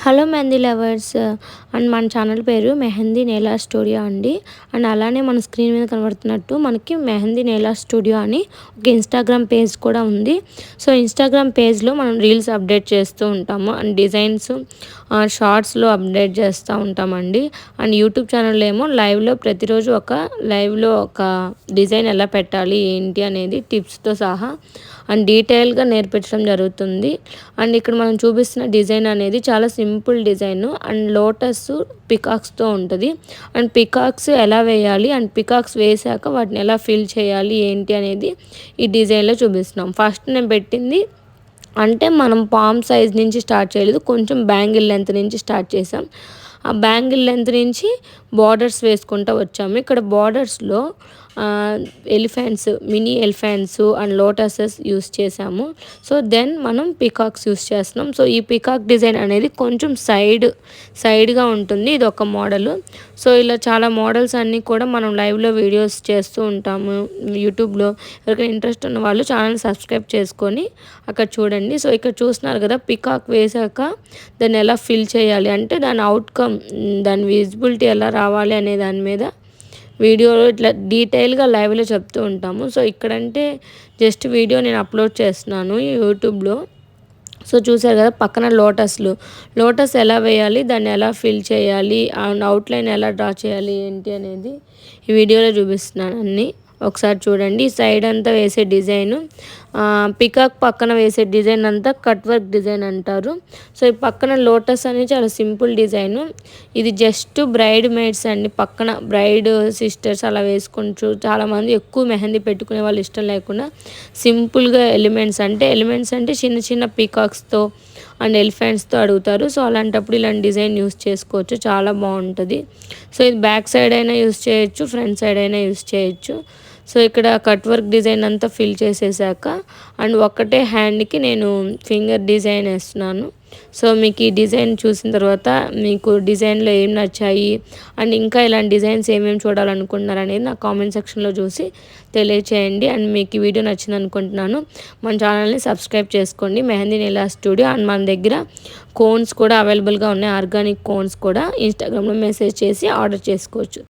Hello mehndi lovers and మన channel పేరు mehndi నేలా studio అండి. అండ్ అలానే మన స్క్రీన్ మీద కనబడుతున్నట్టు మనకి మెహందీ నేలా స్టూడియో అని ఒక ఇన్స్టాగ్రామ్ పేజ్ కూడా ఉంది. సో ఇన్స్టాగ్రామ్ పేజ్లో మనం రీల్స్ అప్డేట్ చేస్తూ ఉంటాము అండ్ డిజైన్స్ షార్ట్స్లో అప్డేట్ చేస్తూ ఉంటామండి. అండ్ యూట్యూబ్ ఛానల్లో ఏమో ప్రతిరోజు లైవ్లో ఒక డిజైన్ ఎలా పెట్టాలి ఏంటి అనేది టిప్స్తో సహా అండ్ డీటెయిల్గా నేర్పించడం జరుగుతుంది. అండ్ ఇక్కడ మనం చూపిస్తున్న డిజైన్ అనేది చాలా సింపుల్ డిజైన్ అండ్ లోటస్ పికాక్స్తో ఉంటుంది. అండ్ పికాక్స్ ఎలా వేయాలి అండ్ పికాక్స్ వేసాక వాటిని ఎలా ఫిల్ చేయాలి ఏంటి అనేది ఈ డిజైన్లో చూపిస్తున్నాం. ఫస్ట్ నేను పెట్టింది అంటే మనం పామ్ సైజ్ నుంచి స్టార్ట్ చేయలేదు, కొంచెం బ్యాంగిల్ లెంత్ నుంచి స్టార్ట్ చేసాం. ఆ బ్యాంగిల్ లెంత్ నుంచి బార్డర్స్ వేసుకుంటూ వచ్చాము. ఇక్కడ బార్డర్స్లో elephants, mini elephants and lotuses use చేసాము. సో దెన్ మనం పికాక్స్ యూస్ చేస్తున్నాం. సో ఈ పికాక్ డిజైన్ అనేది కొంచెం సైడ్గా ఉంటుంది. ఇది ఒక మోడల్. సో ఇలా చాలా మోడల్స్ అన్నీ కూడా మనం లైవ్లో వీడియోస్ చేస్తూ ఉంటాము యూట్యూబ్లో. ఎవరికైనా ఇంట్రెస్ట్ ఉన్న వాళ్ళు ఛానల్ సబ్స్క్రైబ్ చేసుకొని అక్కడ చూడండి. సో ఇక్కడ చూస్తున్నారు కదా, పికాక్ వేసాక దాన్ని ఎలా ఫిల్ చేయాలి అంటే దాని అవుట్కమ్, దాని విజిబిలిటీ ఎలా రావాలి అనే దాని మీద వీడియోలో ఇట్లా డీటెయిల్గా లైవ్లో చెప్తూ ఉంటాము. సో ఇక్కడంటే జస్ట్ వీడియో నేను అప్లోడ్ చేస్తున్నాను యూట్యూబ్లో. సో చూసారు కదా, పక్కన లోటస్ ఎలా వేయాలి, దాన్ని ఎలా ఫిల్ చేయాలి, అవుట్లైన్ ఎలా డ్రా చేయాలి ఏంటి అనేది ఈ వీడియోలో చూపిస్తున్నాను అన్నీ. ఒకసారి చూడండి. సైడ్ అంతా వేసే డిజైను, పికాక్ పక్కన వేసే డిజైన్ అంతా కట్ వర్క్ డిజైన్ అంటారు. సో ఈ పక్కన లోటస్ అనేది చాలా సింపుల్ డిజైను. ఇది జస్ట్ బ్రైడ్ మేడ్స్ అండి, పక్కన బ్రైడ్ సిస్టర్స్ అలా వేసుకుంటూ చాలామంది ఎక్కువ మెహందీ పెట్టుకునే వాళ్ళు ఇష్టం లేకుండా సింపుల్గా ఎలిమెంట్స్ అంటే చిన్న చిన్న పీకాక్స్తో అండ్ ఎలిఫెంట్స్తో అడుగుతారు. సో అలాంటప్పుడు ఇలాంటి డిజైన్ యూస్ చేసుకోవచ్చు, చాలా బాగుంటుంది. సో ఇది బ్యాక్ సైడ్ అయినా యూస్ చేయొచ్చు, ఫ్రంట్ సైడ్ అయినా యూస్ చేయొచ్చు. సో ఇక్కడ కట్ వర్క్ డిజైన్ అంతా ఫిల్ చేసేసాక అండ్ ఒక్కటే హ్యాండ్కి నేను ఫింగర్ డిజైన్ వేస్తున్నాను. సో మీకు ఈ డిజైన్ చూసిన తర్వాత మీకు డిజైన్లో ఏం నచ్చాయి అండ్ ఇంకా ఇలాంటి డిజైన్స్ ఏమేమి చూడాలనుకుంటున్నారు అనేది నా కామెంట్ సెక్షన్లో చూసి తెలియచేయండి. అండ్ మీకు ఈ వీడియో నచ్చింది అనుకుంటున్నాను. మన ఛానల్ని సబ్స్క్రైబ్ చేసుకోండి, మెహందీ నేలా స్టూడియో. అండ్ మన దగ్గర కోన్స్ కూడా అవైలబుల్గా ఉన్నాయి, ఆర్గానిక్ కోన్స్ కూడా. ఇన్స్టాగ్రామ్లో మెసేజ్ చేసి ఆర్డర్ చేసుకోవచ్చు.